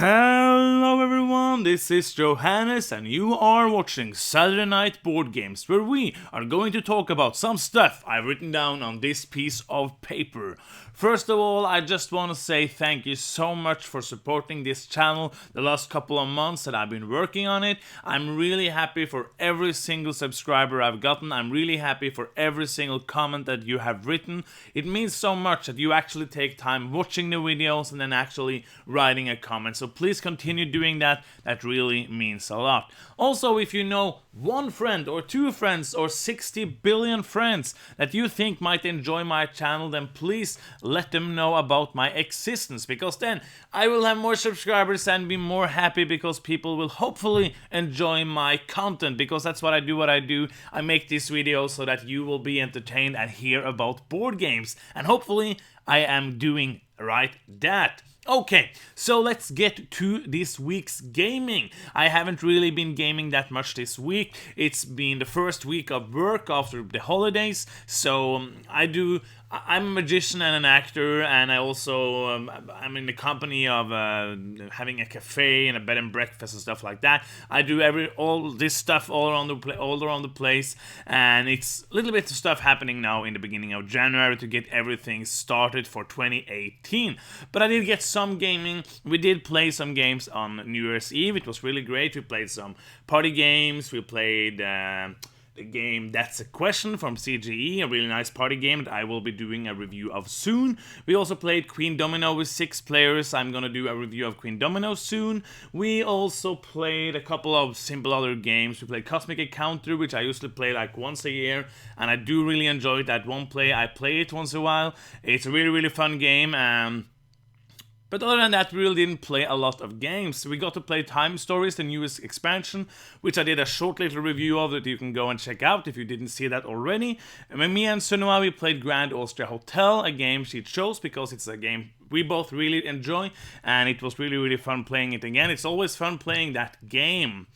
Hello everyone, this is Johannes and you are watching Saturday Night Board Games, where we are going to talk about some stuff I've written down on this piece of paper. First of all, I just want to say thank you so much for supporting this channel the last couple of months that I've been working on it. I'm really happy for every single subscriber I've gotten. I'm really happy for every single comment that you have written. It means so much that you actually take time watching the videos and then actually writing a comment. So please continue doing that. That really means a lot. Also, if you know one friend or two friends or 60 billion friends that you think might enjoy my channel, then please let them know about my existence, because then I will have more subscribers and be more happy because people will hopefully enjoy my content, because that's what I do. I make these videos so that you will be entertained and hear about board games, and hopefully I am doing right that. Okay, so let's get to this week's gaming. I haven't really been gaming that much this week. It's been the first week of work after the holidays, so I'm a magician and an actor, and I also I'm in the company of having a cafe and a bed and breakfast and stuff like that. I do all this stuff all around the place, and it's a little bit of stuff happening now in the beginning of January to get everything started for 2018. But I did get some gaming. We did play some games on New Year's Eve. It was really great. We played some party games. We played the game That's a Question from CGE, a really nice party game that I will be doing a review of soon. We also played Queen Domino with 6 players. I'm gonna do a review of Queen Domino soon. We also played a couple of simple other games. We played Cosmic Encounter, which I usually play like once a year, and I do really enjoy that one play. I play it once in a while. It's a really fun game. But other than that, we really didn't play a lot of games. We got to play Time Stories, the newest expansion, which I did a short little review of that you can go and check out if you didn't see that already. And when me and Sunua, we played Grand Austria Hotel, a game she chose because it's a game we both really enjoy, and it was really fun playing it again. It's always fun playing that game.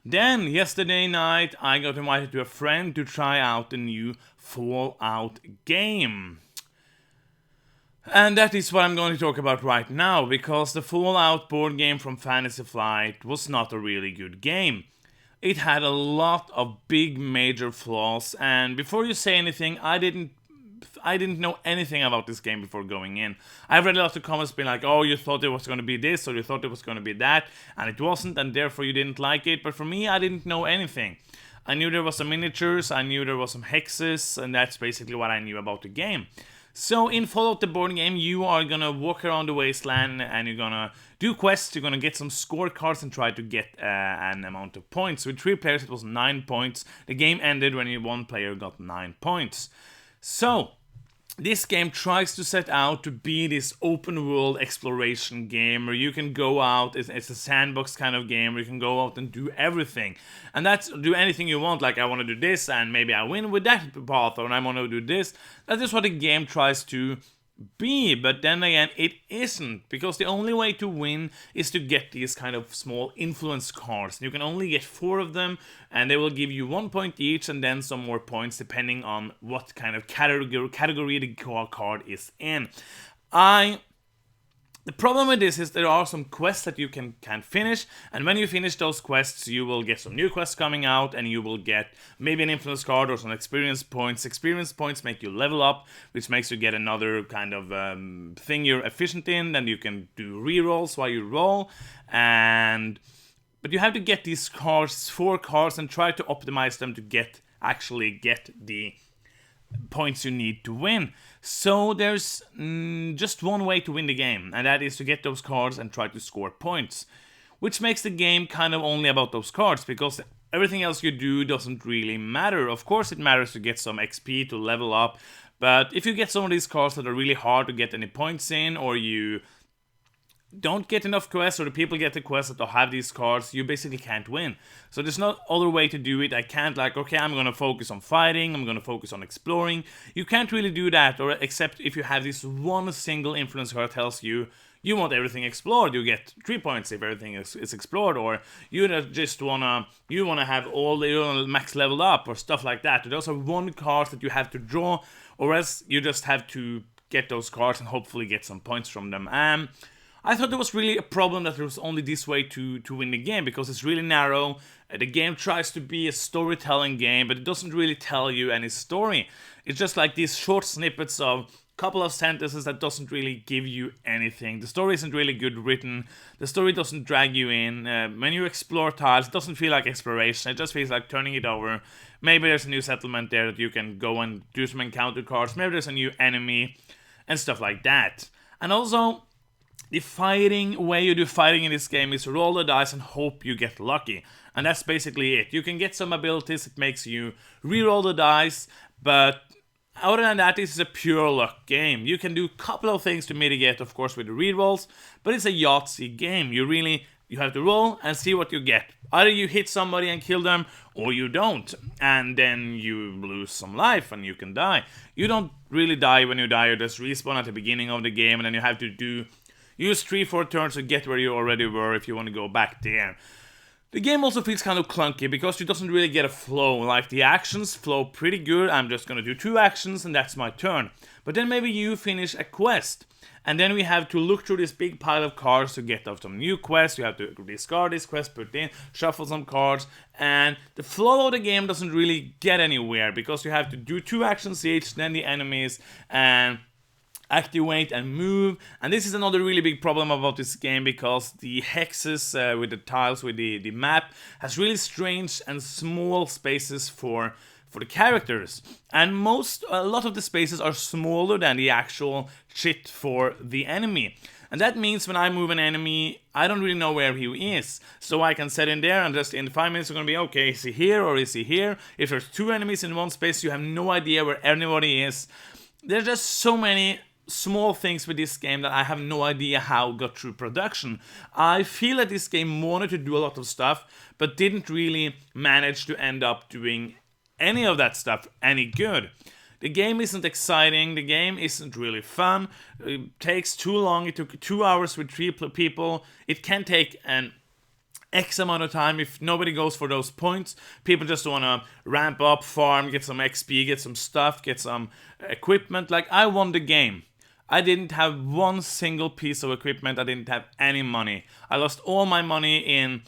Then, yesterday night, I got invited to a friend to try out the new Fallout game. And that is what I'm going to talk about right now, because the Fallout board game from Fantasy Flight was not a really good game. It had a lot of big major flaws, and before you say anything, I didn't know anything about this game before going in. I've read a lot of comments being like, oh, you thought it was going to be this, or you thought it was going to be that, and it wasn't, and therefore you didn't like it. But for me, I didn't know anything. I knew there was some miniatures, I knew there was some hexes, and that's basically what I knew about the game. So in Fallout the board game, you are gonna walk around the wasteland and you're gonna do quests, you're gonna get some scorecards and try to get an amount of points. With 3 players it was 9 points. The game ended when one player got 9 points. So this game tries to set out to be this open world exploration game where you can go out, it's a sandbox kind of game where you can go out and do everything. And that's do anything you want, like I want to do this and maybe I win with that path, or I want to do this. That is what the game tries to be, but then again it isn't, because the only way to win is to get these kind of small influence cards. You can only get 4 of them, and they will give you 1 point each and then some more points depending on what kind of category the card is in. The problem with this is there are some quests that you can finish, and when you finish those quests, you will get some new quests coming out, and you will get maybe an influence card or some experience points. Experience points make you level up, which makes you get another kind of thing you're efficient in, then you can do rerolls while you roll, but you have to get these cards, 4 cards, and try to optimize them to actually get the points you need to win. So there's just one way to win the game, and that is to get those cards and try to score points, which makes the game kind of only about those cards, because everything else you do doesn't really matter. Of course it matters to get some XP to level up, but if you get some of these cards that are really hard to get any points in, or you don't get enough quests, or the people get the quests that don't have these cards, you basically can't win. So there's no other way to do it. I can't okay, I'm gonna focus on fighting, I'm gonna focus on exploring. You can't really do that, or except if you have this one single influence card that tells you want everything explored, you get 3 points if everything is explored, or you just wanna have all the max leveled up or stuff like that. Those are 1 card that you have to draw, or else you just have to get those cards and hopefully get some points from them. I thought there was really a problem that there was only this way to win the game, because it's really narrow. The game tries to be a storytelling game, but it doesn't really tell you any story. It's just like these short snippets of couple of sentences that doesn't really give you anything. The story isn't really good written. The story doesn't drag you in. When you explore tiles, it doesn't feel like exploration. It just feels like turning it over. Maybe there's a new settlement there that you can go and do some encounter cards. Maybe there's a new enemy and stuff like that. And also, the fighting way you do fighting in this game is roll the dice and hope you get lucky. And that's basically it. You can get some abilities, it makes you re-roll the dice, but other than that, this is a pure luck game. You can do a couple of things to mitigate, of course, with the rerolls, but it's a Yahtzee game. You have to roll and see what you get. Either you hit somebody and kill them, or you don't, and then you lose some life and you can die. You don't really die when you die, you just respawn at the beginning of the game, and then you have to use 3-4 turns to get where you already were if you want to go back there. The game also feels kind of clunky because it doesn't really get a flow. Like, the actions flow pretty good. I'm just gonna do 2 actions and that's my turn. But then maybe you finish a quest, and then we have to look through this big pile of cards to get off some new quests. You have to discard this quest, put in, shuffle some cards, and the flow of the game doesn't really get anywhere because you have to do 2 actions each, then the enemies, and activate and move. And this is another really big problem about this game, because the hexes with the tiles with the map has really strange and small spaces for the characters, and a lot of the spaces are smaller than the actual shit for the enemy. And that means when I move an enemy, I don't really know where he is. So I can set in there and just in 5 minutes I'm gonna be, okay, is he here or is he here? If there's 2 enemies in one space, you have no idea where anybody is. There's just so many small things with this game that I have no idea how got through production. I feel that this game wanted to do a lot of stuff, but didn't really manage to end up doing any of that stuff any good. The game isn't exciting, the game isn't really fun, it takes too long, it took 2 hours with 3 people, it can take an X amount of time if nobody goes for those points. People just want to ramp up, farm, get some XP, get some stuff, get some equipment. Like, I won the game. I didn't have one single piece of equipment, I didn't have any money. I lost all my money in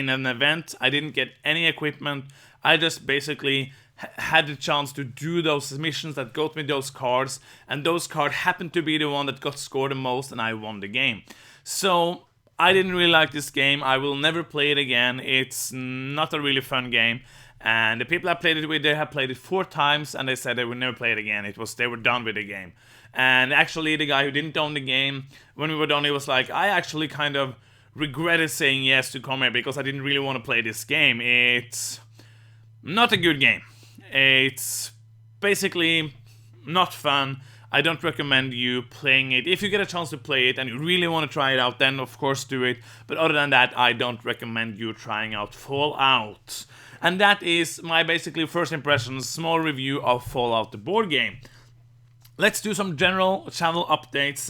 an event, I didn't get any equipment. I just basically had the chance to do those missions that got me those cards, and those cards happened to be the one that got scored the most, and I won the game. So I didn't really like this game. I will never play it again. It's not a really fun game, and the people I played it with, they have played it 4 times and they said they would never play it again. They were done with the game. And actually, the guy who didn't own the game, when we were done, he was like, I actually kind of regretted saying yes to come here because I didn't really want to play this game. It's not a good game. It's basically not fun. I don't recommend you playing it. If you get a chance to play it and you really want to try it out, then of course do it. But other than that, I don't recommend you trying out Fallout. And that is my basically first impressions, small review of Fallout, the board game. Let's do some general channel updates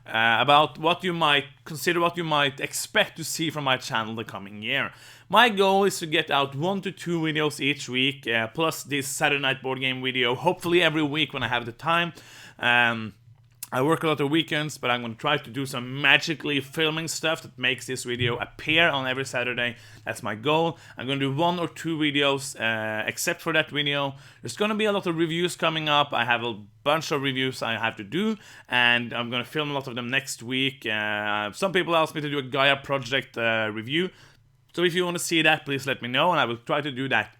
about what you might consider, what you might expect to see from my channel the coming year. My goal is to get out 1 to 2 videos each week, plus this Saturday night board game video, hopefully every week when I have the time. I work a lot of weekends, but I'm going to try to do some magically filming stuff that makes this video appear on every Saturday. That's my goal. I'm going to do 1 or 2 videos, except for that video. There's going to be a lot of reviews coming up. I have a bunch of reviews I have to do, and I'm going to film a lot of them next week. Some people asked me to do a Gaia project review. So if you want to see that, please let me know, and I will try to do that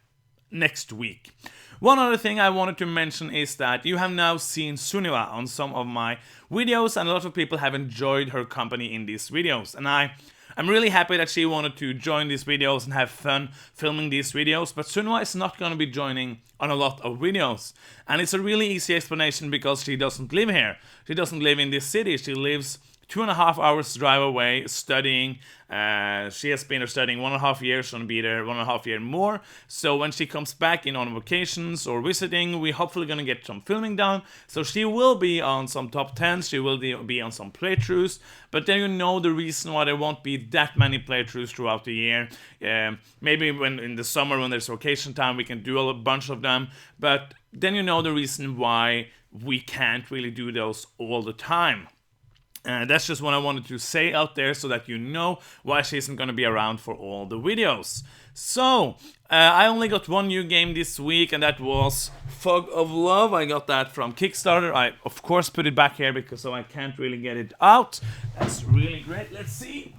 next week. One other thing I wanted to mention is that you have now seen Sunniva on some of my videos, and a lot of people have enjoyed her company in these videos. And I'm really happy that she wanted to join these videos and have fun filming these videos, but Sunniva is not going to be joining on a lot of videos. And it's a really easy explanation because she doesn't live here. She doesn't live in this city. She lives 2.5 hours drive away studying. She has been studying 1.5 years, gonna be there 1.5 years more. So when she comes back in on vacations or visiting, we're hopefully gonna get some filming done. So she will be on some top 10s, she will be on some playthroughs, but then you know the reason why there won't be that many playthroughs throughout the year. Maybe when in the summer when there's vacation time we can do a bunch of them, but then you know the reason why we can't really do those all the time. That's just what I wanted to say out there so that you know why she isn't going to be around for all the videos. So, I only got one new game this week, and that was Fog of Love. I got that from Kickstarter. I, of course, put it back here because so I can't really get it out. That's really great. Let's see.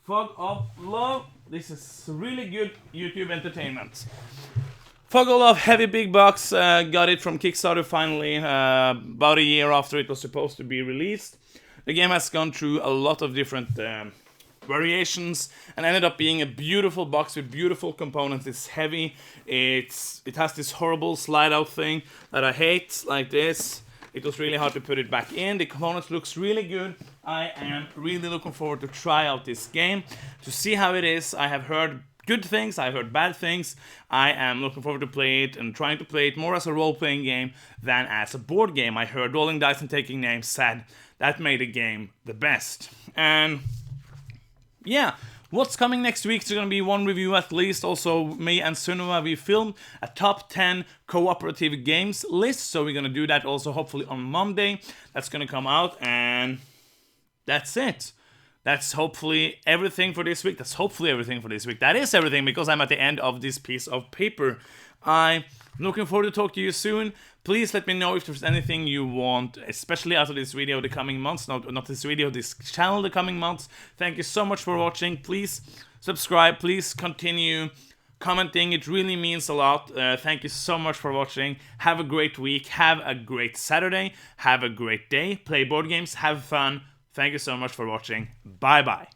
Fog of Love. This is really good YouTube entertainment. Fog of Love, heavy big box, got it from Kickstarter finally, about a year after it was supposed to be released. The game has gone through a lot of different variations and ended up being a beautiful box with beautiful components. It's heavy, it has this horrible slide out thing that I hate, like this. It was really hard to put it back in. The components looks really good. I am really looking forward to try out this game, to see how it is. I have heard good things, I heard bad things. I am looking forward to play it and trying to play it more as a role-playing game than as a board game. I heard rolling dice and taking names said that made the game the best. And yeah, what's coming next week? There's going to be one review at least. Also, me and Sunniva, we filmed a top 10 cooperative games list. So we're going to do that also hopefully on Monday. That's going to come out, and that's it. That's hopefully everything for this week. That is everything because I'm at the end of this piece of paper. I'm looking forward to talk to you soon. Please let me know if there's anything you want, especially after this video the coming months. Not this video, this channel the coming months. Thank you so much for watching. Please subscribe. Please continue commenting. It really means a lot. Thank you so much for watching. Have a great week. Have a great Saturday. Have a great day. Play board games. Have fun. Thank you so much for watching. Bye bye.